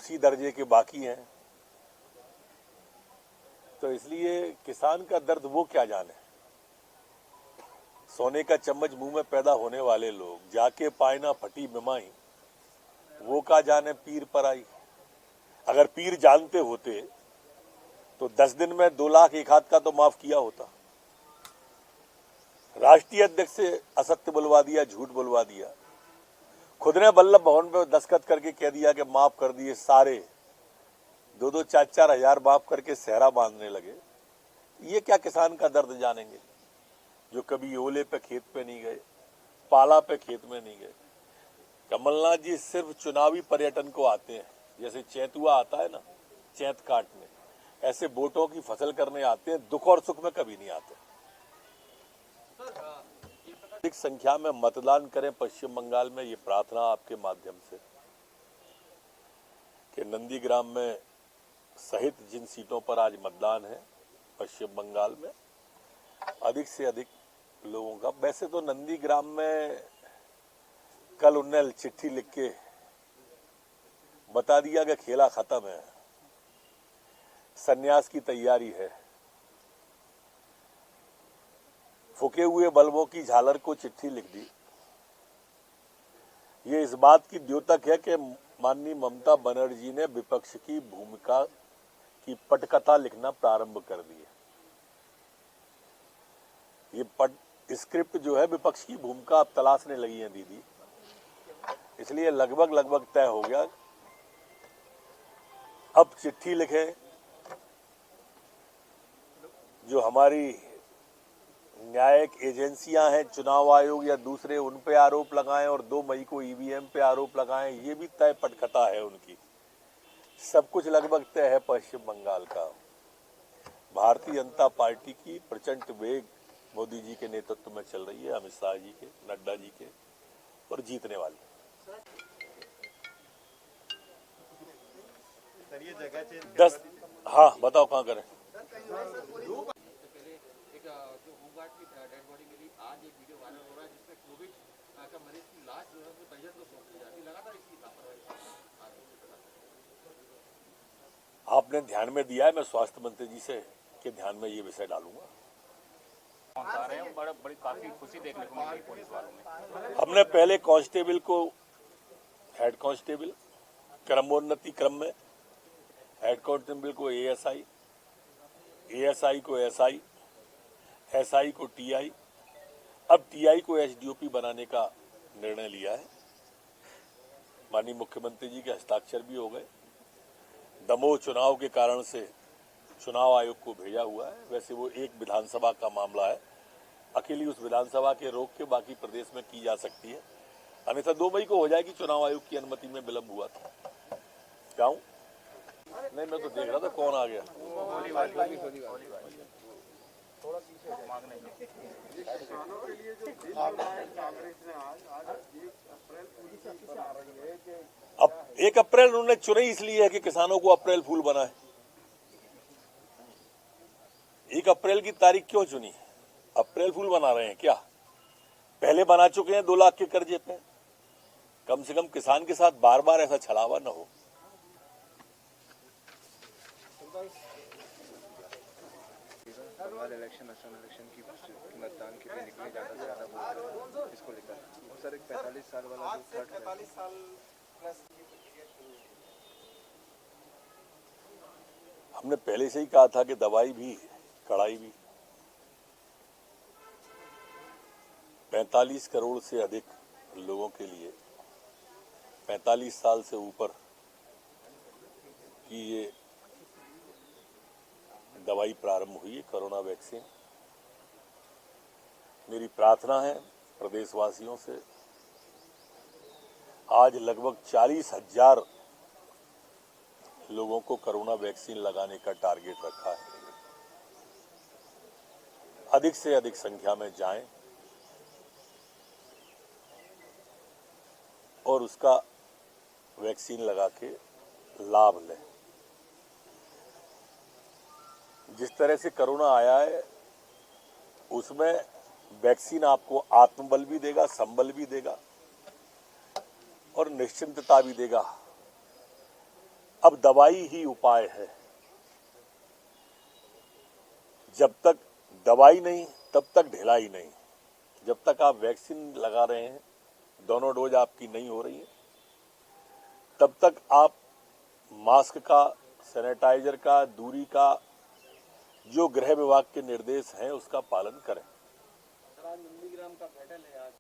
उसी दर्जे के बाकी हैं। तो इसलिए किसान का दर्द वो क्या जाने। सोने का चम्मच मुंह में पैदा होने वाले लोग जाके पाए ना फटी बिमाई, वो का जाने पीर पर आई। अगर पीर जानते होते तो 10 दिन में 2 लाख एक हाथ का तो माफ किया होता। राष्ट्रीय अध्यक्ष से असत्य बुलवा दिया, झूठ बुलवा दिया। खुद ने वल्लभ भवन पे दस्तखत करके कह दिया कि माफ कर दिए सारे, 2-2 4-4 हजार माफ करके सेहरा बांधने लगे। ये क्या किसान का दर्द जानेंगे जो कभी ओले पे खेत पे नहीं गए, पाला पे खेत में नहीं गए। कमलनाथ जी सिर्फ चुनावी पर्यटन को आते हैं, जैसे चैतुआ आता है ना चैत काटने, ऐसे वोटों की फसल करने आते हैं, दुख और सुख में कभी नहीं आते। अधिक संख्या में मतदान करें पश्चिम बंगाल में, ये प्रार्थना आपके माध्यम से कि नंदीग्राम में सहित जिन सीटों पर आज मतदान है पश्चिम बंगाल में, अधिक से अधिक लोगों का। वैसे तो नंदीग्राम में कल उन्होंने चिट्ठी लिख के बता दिया कि खेला खत्म है, संन्यास की तैयारी है। फूके हुए बल्बों की झालर को चिट्ठी लिख दी। ये इस बात की द्योतक है कि माननीय ममता बनर्जी ने विपक्ष की भूमिका की पटकथा लिखना प्रारंभ कर दी है। ये स्क्रिप्ट जो है विपक्ष की भूमिका अब तलाशने लगी है दीदी, इसलिए लगभग तय हो गया। अब चिट्ठी लिखे, जो हमारी न्यायिक एजेंसियां हैं, चुनाव आयोग या दूसरे, उन पे आरोप लगाएं और 2 मई को ईवीएम पे आरोप लगाएं, ये भी तय पटकथा है उनकी। सब कुछ लगभग तय है पश्चिम बंगाल का। भारतीय जनता पार्टी की प्रचंड वेग मोदी जी के नेतृत्व में चल रही है, अमित शाह जी के, नड्डा जी के, और जीतने वाली। सर ये जगह चेंज 10 हाँ बताओ कहाँ करें। जो होमगार्ड की डेड बॉडी मिली, आज एक वीडियो वायरल हो रहा है जिसमें कोविड का मरीज की लाश जो है वो परिजन को सौंप दी जाती है। लगातार इसकी लापरवाही। आपने ध्यान में दिया है, मैं स्वास्थ्य मंत्री जी से के ध्यान में ये विषय डालूंगा। बड़ी काफी खुशी देखने को मिल रही पुलिस वालों में। हमने पहले कांस्टेबल को हेड कांस्टेबल, क्रमोन्नति क्रम में हेड कांस्टेबल को एएसआई, एएसआई को एसआई, एसआई को टीआई, अब टीआई को एसडीओपी बनाने का निर्णय लिया है। माननीय मुख्यमंत्री जी के हस्ताक्षर भी हो गए। दमोह चुनाव के कारण से चुनाव आयोग को भेजा हुआ है। वैसे वो एक विधानसभा का मामला है, अकेली उस विधानसभा के रोक के बाकी प्रदेश में की जा सकती है, अन्यथा 2 मई को हो जाएगी। चुनाव आयोग की अनुमति में विलंब हुआ था। जाऊं? नहीं, मैं तो देख रहा था कौन आ गया। किसानों के लिए जो बिल कांग्रेस ने आज 1 अप्रैल पर आ रही है कि अब 1 अप्रैल उन्होंने चुनी इसलिए है कि किसानों को अप्रैल फूल बनाए। 1 अप्रैल की तारीख क्यों चुनी? अप्रैल फूल बना रहे हैं क्या? पहले बना चुके हैं 2 लाख के कर्जे पे। कम से कम किसान के साथ बार बार ऐसा छलावा न हो। इलेक्शन असम इलेक्शन की मतदान के लिए निकले ज्यादा से ज्यादा वोट इसको लेकर, और सर एक 45 साल वाला जो थर्ड 45 साल प्लस की प्रक्रिया शुरू। हमने पहले से ही कहा था कि दवाई भी कड़ाई भी। 45 करोड़ से अधिक लोगों के लिए 45 साल से ऊपर की ये दवाई प्रारंभ हुई है, कोरोना वैक्सीन। मेरी प्रार्थना है प्रदेशवासियों से, आज लगभग 40,000 लोगों को कोरोना वैक्सीन लगाने का टारगेट रखा है। अधिक से अधिक संख्या में जाएं और उसका वैक्सीन लगा के लाभ लें। जिस तरह से कोरोना आया है उसमें वैक्सीन आपको आत्मबल भी देगा, संबल भी देगा और निश्चिंतता भी देगा अब दवाई ही उपाय है। जब तक दवाई नहीं तब तक ढिलाई नहीं। जब तक आप वैक्सीन लगा रहे हैं, दोनों डोज आपकी नहीं हो रही है, तब तक आप मास्क का, सैनिटाइजर का, दूरी का, जो गृह विभाग के निर्देश हैं उसका पालन करें। सर, आज नंदीग्राम का बैटल है आज